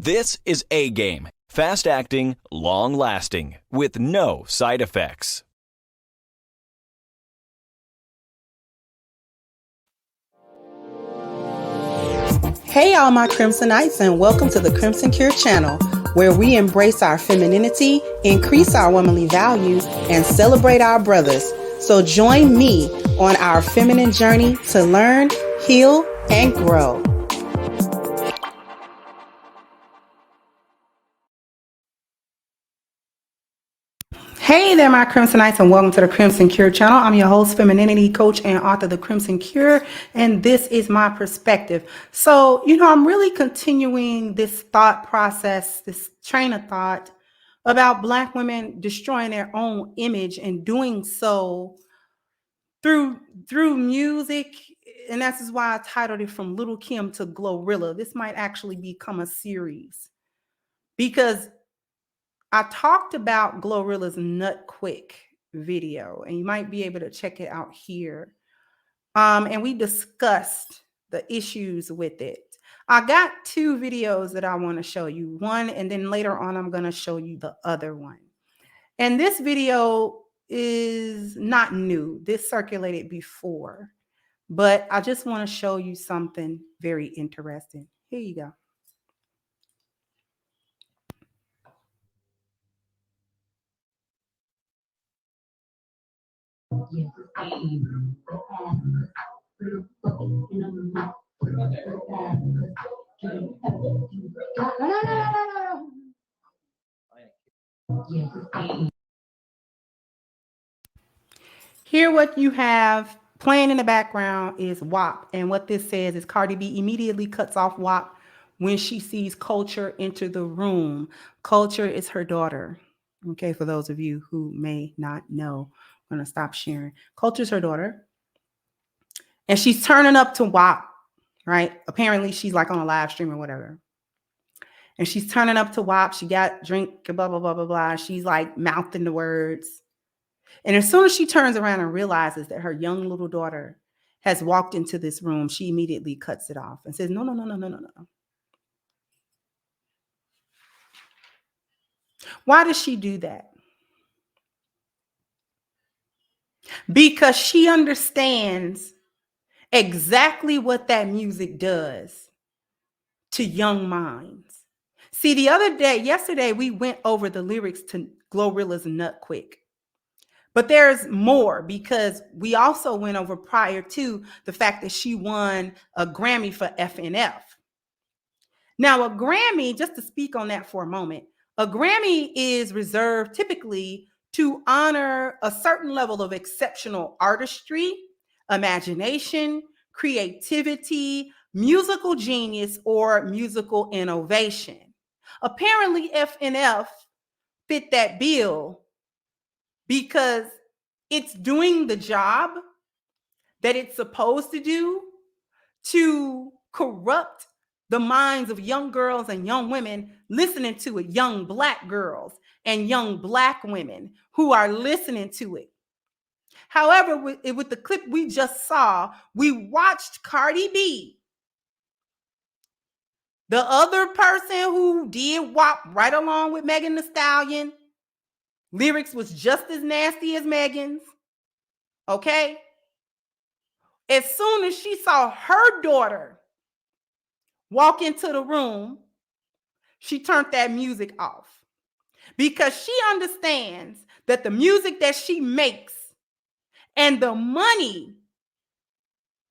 This is A-Game. Fast acting, long lasting, with no side effects. Hey all my Crimsonites, and welcome to the Crimson Cure channel, where we embrace our femininity, increase our womanly value, and celebrate our brothers. So join me on our feminine journey to learn, heal, and grow. Hey there, my Crimsonites, and welcome to the Crimson Cure channel. I'm your host, femininity coach, and author of The Crimson Cure, and this is my perspective. So, I'm really continuing this thought process, this train of thought about Black women destroying their own image and doing so through music. And that's why I titled it From Lil Kim to Glorilla. This might actually become a series because I talked about Glorilla's Nut Quick video, and you might be able to check it out here. And we discussed the issues with it. I got two videos that I want to show you. One, and then later on, I'm going to show you the other one. And this video is not new. This circulated before, but I just want to show you something very interesting. Here you go. Here, what you have playing in the background is WAP. And what this says is Cardi B immediately cuts off WAP when she sees Culture enter the room. Culture is her daughter. Okay, for those of you who may not know, I'm going to stop sharing. Culture is her daughter. And she's turning up to WAP, right? Apparently, she's like on a live stream or whatever. And she's turning up to WAP. She got drink, blah, blah, blah, blah, blah. She's like mouthing the words. And as soon as she turns around and realizes that her young little daughter has walked into this room, she immediately cuts it off and says, no. Why does she do that? Because she understands exactly what that music does to young minds. See, yesterday, we went over the lyrics to Glorilla's Nut Quick. But there's more, because we also went over prior to the fact that she won a Grammy for FNF. Now, a Grammy, just to speak on that for a moment, a Grammy is reserved typically to honor a certain level of exceptional artistry, imagination, creativity, musical genius, or musical innovation. Apparently, FNF fit that bill because it's doing the job that it's supposed to do to corrupt the minds of young girls and young women listening to it, young Black girls and young Black women who are listening to it. However, with the clip we just saw, we watched Cardi B, the other person who did WAP right along with Megan Thee Stallion. Lyrics was just as nasty as Megan's. Okay? As soon as she saw her daughter walk into the room, she turned that music off because she understands that the music that she makes and the money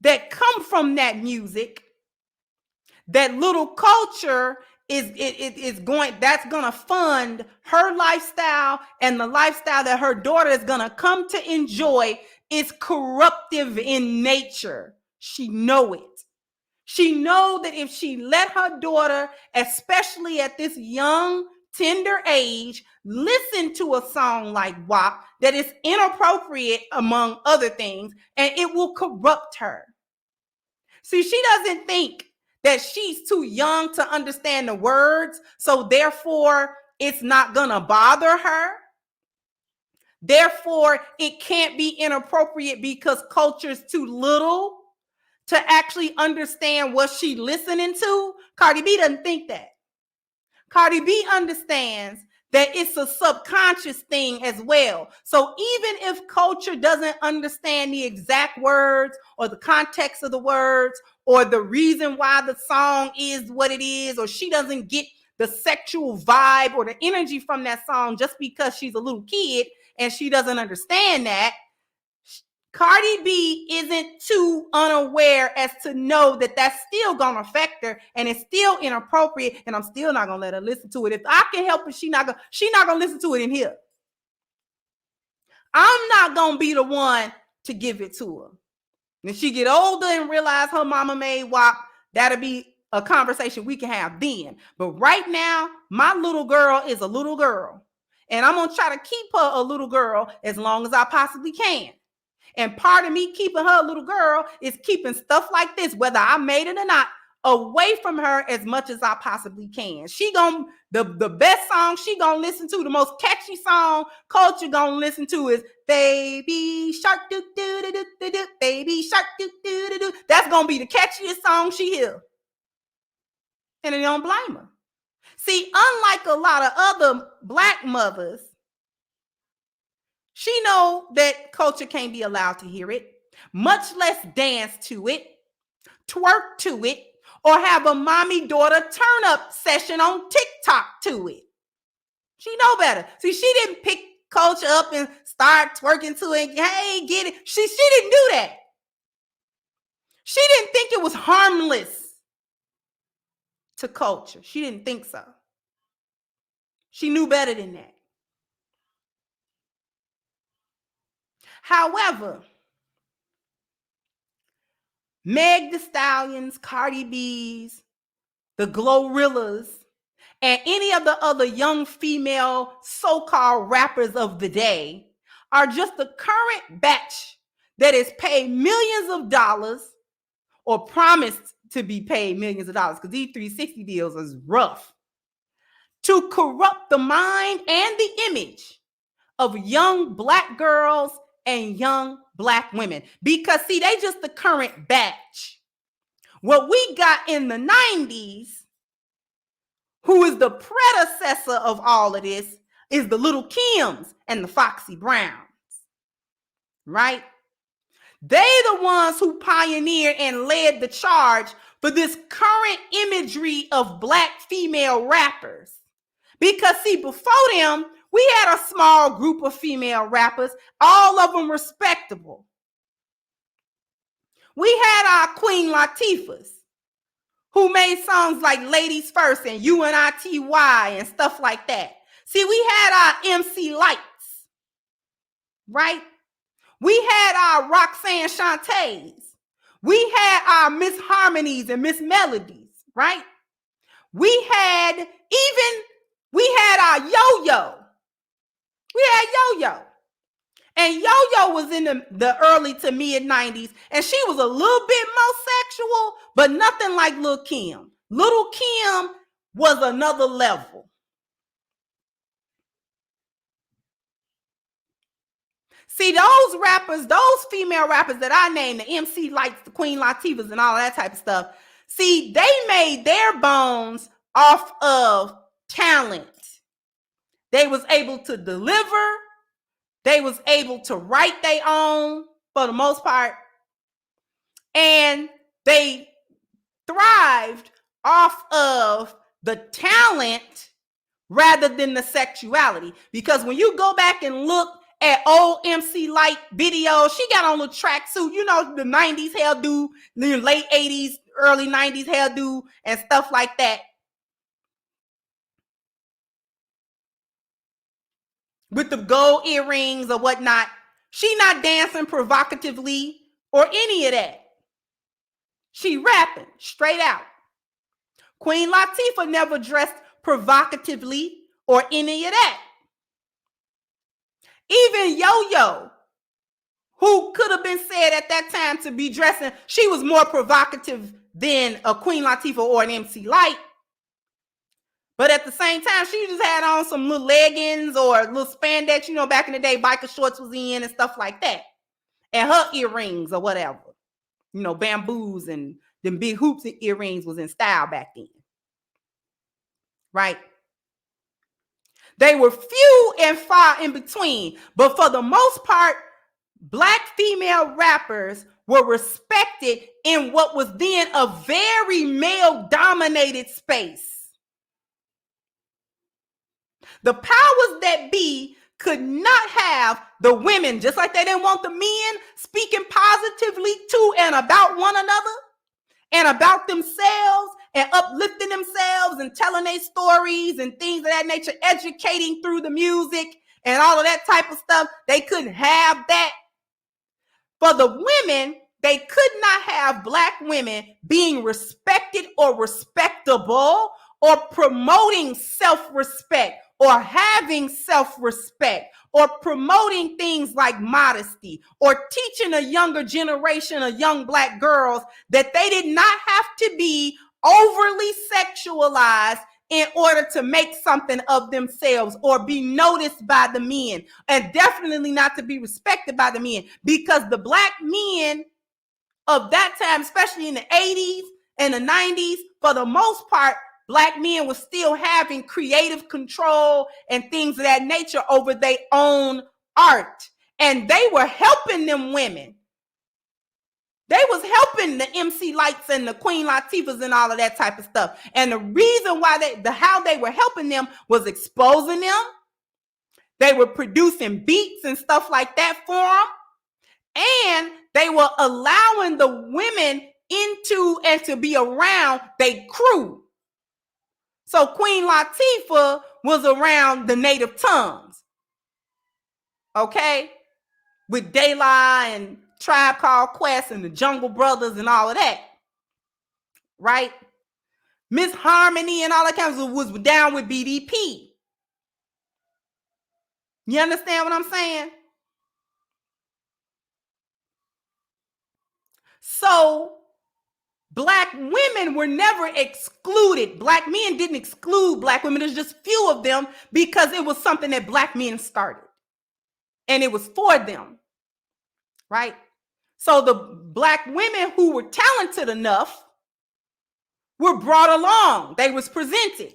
that come from that music, that little Culture is going to fund her lifestyle, and the lifestyle that her daughter is going to come to enjoy is corruptive in nature. She know it. She know that if she let her daughter, especially at this young, tender age, listen to a song like WAP that is inappropriate among other things, and it will corrupt her. See, she doesn't think that she's too young to understand the words, so therefore it's not gonna bother her. Therefore, it can't be inappropriate because Culture's too little to actually understand what she's listening to. Cardi B doesn't think that. Cardi B understands that it's a subconscious thing as well. So even if culture doesn't understand the exact words or the context of the words or the reason why the song is what it is, or she doesn't get the sexual vibe or the energy from that song just because she's a little kid and she doesn't understand that, Cardi B isn't too unaware as to know that that's still gonna affect her and it's still inappropriate, and I'm still not gonna let her listen to it. If I can help it, she not gonna listen to it in here. I'm not gonna be the one to give it to her. When she get older and realize her mama made WAP, that'll be a conversation we can have then. But right now, my little girl is a little girl, and I'm gonna try to keep her a little girl as long as I possibly can. And part of me keeping her a little girl is keeping stuff like this, whether I made it or not, away from her as much as I possibly can. She gonna, the best song she gonna listen to, the most catchy song culture gonna listen to is Baby Shark do do do do do do, Baby Shark do do do do. That's gonna be the catchiest song she hear. And I don't blame her. See, unlike a lot of other Black mothers, she know that culture can't be allowed to hear it, much less dance to it, twerk to it, or have a mommy-daughter turn-up session on TikTok to it. She know better. See, she didn't pick culture up and start twerking to it. Hey, get it. She didn't do that. She didn't think it was harmless to culture. She didn't think so. She knew better than that. However, Meg Thee Stallions, Cardi B's, the Glorillas, and any of the other young female so-called rappers of the day are just the current batch that is paid millions of dollars or promised to be paid millions of dollars, because these 360 deals is rough, to corrupt the mind and the image of young Black girls and young Black women. Because see, they just the current batch. What we got in the 90s, who is the predecessor of all of this, is the Lil Kims and the Foxy Browns, right? They the ones who pioneered and led the charge for this current imagery of Black female rappers. Because see, before them, we had a small group of female rappers, all of them respectable. We had our Queen Latifahs, who made songs like Ladies First and UNITY and stuff like that. See, we had our MC Lights, right? We had our Roxanne Shantays. We had our Miss Harmonies and Miss Melodies, right? We had our Yo-Yo. We had Yo-Yo. And Yo-Yo was in the early to mid 90s, and she was a little bit more sexual, but nothing like Lil Kim. Lil Kim was another level. See, those rappers, those female rappers that I named, the MC Lights, the Queen Latifahs, and all that type of stuff, see, they made their bones off of talent. They was able to deliver. They was able to write their own for the most part. And they thrived off of the talent rather than the sexuality. Because when you go back and look at old MC Light videos, she got on a tracksuit, you know, the 90s hairdo, the late 80s, early 90s hairdo, and stuff like that. With the gold earrings or whatnot. She not dancing provocatively or any of that. She rapping straight out. Queen Latifah never dressed provocatively or any of that. Even Yo-Yo, who could have been said at that time to be dressing, she was more provocative than a Queen Latifah or an MC Light. But at the same time, she just had on some little leggings or little spandex, you know, back in the day, biker shorts was in and stuff like that. And her earrings or whatever. You know, bamboos and them big hoops and earrings was in style back then. Right? They were few and far in between, but for the most part, Black female rappers were respected in what was then a very male-dominated space. The powers that be could not have the women, just like they didn't want the men speaking positively to and about one another and about themselves and uplifting themselves and telling their stories and things of that nature, educating through the music and all of that type of stuff. They couldn't have that. For the women, they could not have Black women being respected or respectable or promoting self-respect or having self-respect or promoting things like modesty or teaching a younger generation of young Black girls that they did not have to be overly sexualized in order to make something of themselves or be noticed by the men, and definitely not to be respected by the men, because the Black men of that time, especially in the 80s and the 90s, for the most part, Black men were still having creative control and things of that nature over their own art, and they were helping them women. They was helping the MC Lights and the Queen Latifahs and all of that type of stuff. And the reason why how they were helping them was exposing them. They were producing beats and stuff like that for them. And they were allowing the women into and to be around their crew. So Queen Latifah was around the native tongues. Okay? With De La and Tribe Called Quest and the Jungle Brothers and all of that, right? Miss Harmony and all that kind of was down with BDP. You understand what I'm saying? So Black women were never excluded. Black men didn't exclude Black women. There's just few of them because it was something that Black men started. And it was for them, right? So the Black women who were talented enough were brought along. They was presented.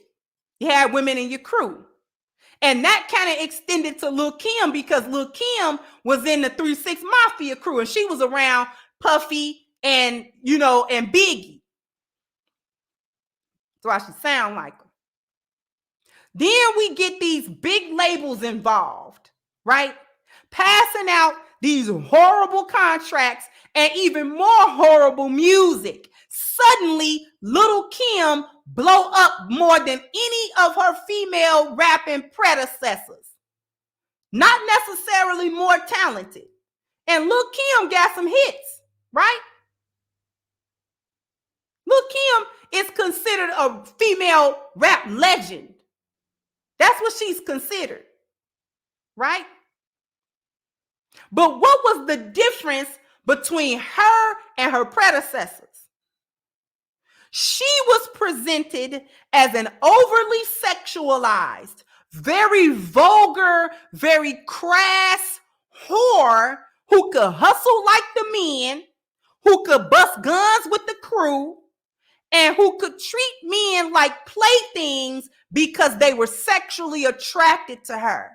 You had women in your crew. And that kind of extended to Lil Kim, because Lil Kim was in the 3-6 Mafia crew, and she was around Puffy and, and Biggie. So I should sound like them. Then we get these big labels involved, right? Passing out these horrible contracts and even more horrible music. Suddenly, Lil Kim blow up more than any of her female rapping predecessors. Not necessarily more talented. And Lil Kim got some hits, right? Lil Kim is considered a female rap legend. That's what she's considered, right? But what was the difference between her and her predecessors? She was presented as an overly sexualized, very vulgar, very crass whore who could hustle like the men, who could bust guns with the crew, and who could treat men like playthings because they were sexually attracted to her.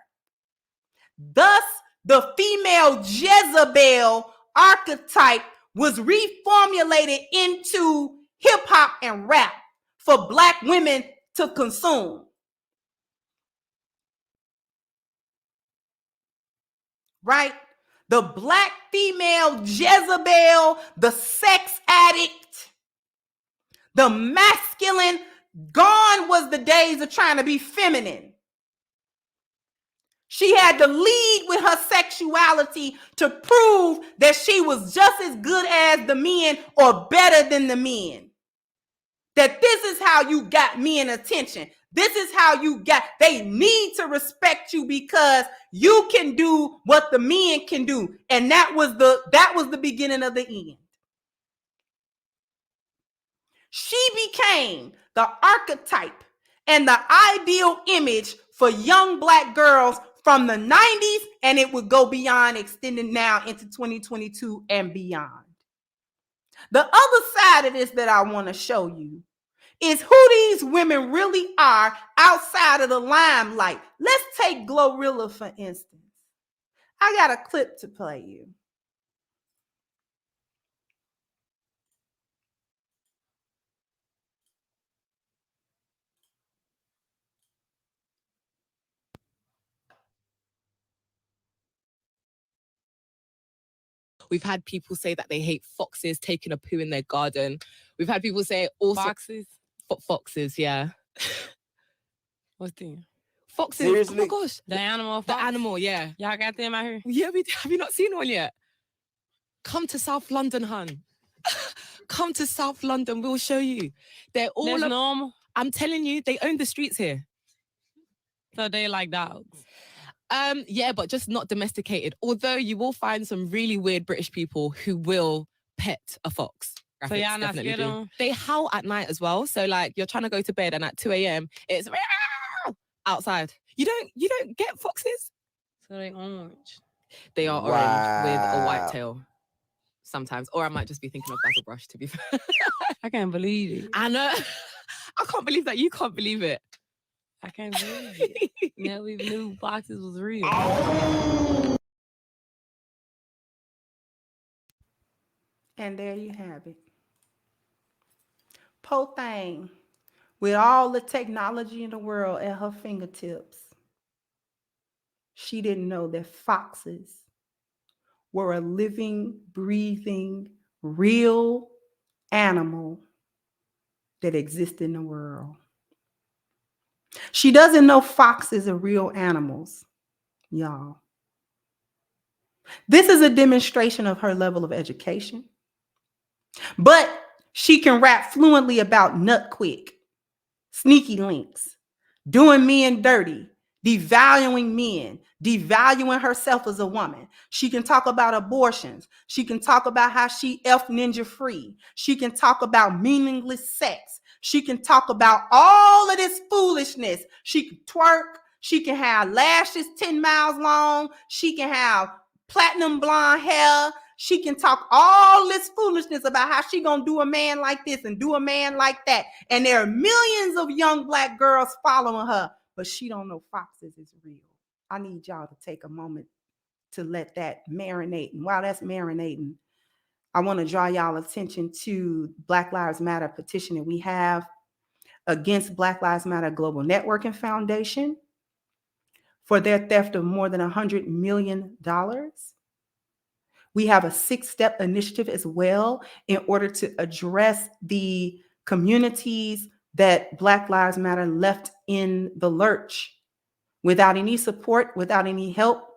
Thus, the female Jezebel archetype was reformulated into hip-hop and rap for Black women to consume. Right? The Black female Jezebel, the sex addict, the masculine. Gone was the days of trying to be feminine. She had to lead with her sexuality to prove that she was just as good as the men or better than the men. That this is how you got men attention. This is how they need to respect you because you can do what the men can do. And that was the beginning of the end. She became the archetype and the ideal image for young Black girls from the 90s, and it would go beyond, extending now into 2022 and beyond. The other side of this that I want to show you is who these women really are outside of the limelight. Let's take Glorilla, for instance. I got a clip to play you. We've had people say that they hate foxes taking a poo in their garden. We've had people say also foxes. Foxes, yeah. What's the foxes? Seriously? Oh my gosh, the animal? the animal, yeah. Y'all got them out here? Yeah, have you not seen one yet? Come to South London, hun. Come to South London. We'll show you. They're all normal. I'm telling you, they own the streets here. So they like dogs. Yeah, but just not domesticated. Although you will find some really weird British people who will pet a fox. So y'all not scared of them? They howl at night as well. So like you're trying to go to bed and at 2 a.m. it's outside. You don't get foxes. So they orange. They are orange with a white tail. Sometimes. Or I might just be thinking of Basil Brush, to be fair. I can't believe it. I know. I can't believe that you can't believe it. I can't believe it. Never even knew foxes was real. And there you have it. Po thing, with all the technology in the world at her fingertips, she didn't know that foxes were a living, breathing, real animal that exists in the world. She doesn't know foxes are real animals, y'all. This is a demonstration of her level of education. But she can rap fluently about nut quick, sneaky links, doing men dirty, devaluing men, devaluing herself as a woman. She can talk about abortions. She can talk about how she F ninja free. She can talk about meaningless sex. She can talk about all of this foolishness. She can twerk. She can have lashes 10 miles long. She can have platinum blonde hair. She can talk all this foolishness about how she gonna do a man like this and do a man like that. And there are millions of young Black girls following her, but she don't know foxes is real. I need y'all to take a moment to let that marinate. And while that's marinating, I want to draw y'all attention to Black Lives Matter petition that we have against Black Lives Matter Global Networking Foundation for their theft of more than $100 million. We have a 6-step initiative as well in order to address the communities that Black Lives Matter left in the lurch without any support, without any help,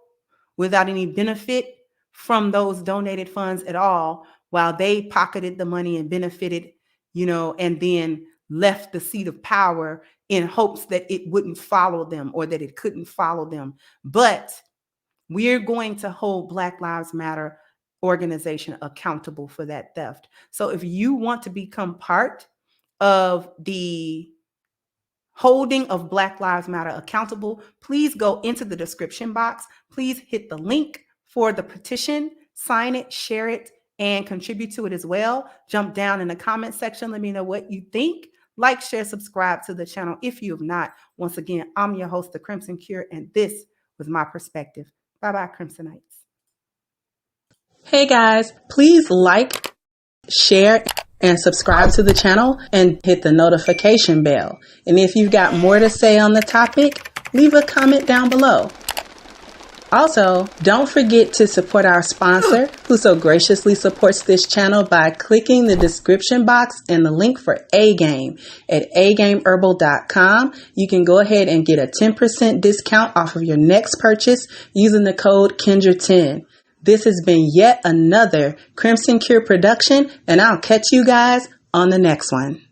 without any benefit from those donated funds at all, while they pocketed the money and benefited, and then left the seat of power in hopes that it wouldn't follow them or that it couldn't follow them. But we're going to hold Black Lives Matter organization accountable for that theft. So if you want to become part of the holding of Black Lives Matter accountable, please go into the description box. Please hit the link for the petition, sign it, share it, and contribute to it as well. Jump down in the comment section. Let me know what you think. Like, share, subscribe to the channel if you have not. Once again, I'm your host, The Crimson Cure, and this was my perspective. Bye-bye, Crimsonites. Hey guys, please like, share, and subscribe to the channel and hit the notification bell. And if you've got more to say on the topic, leave a comment down below. Also, don't forget to support our sponsor who so graciously supports this channel by clicking the description box and the link for A-Game at agameherbal.com. You can go ahead and get a 10% discount off of your next purchase using the code Kendra10. This has been yet another Crimson Cure production, and I'll catch you guys on the next one.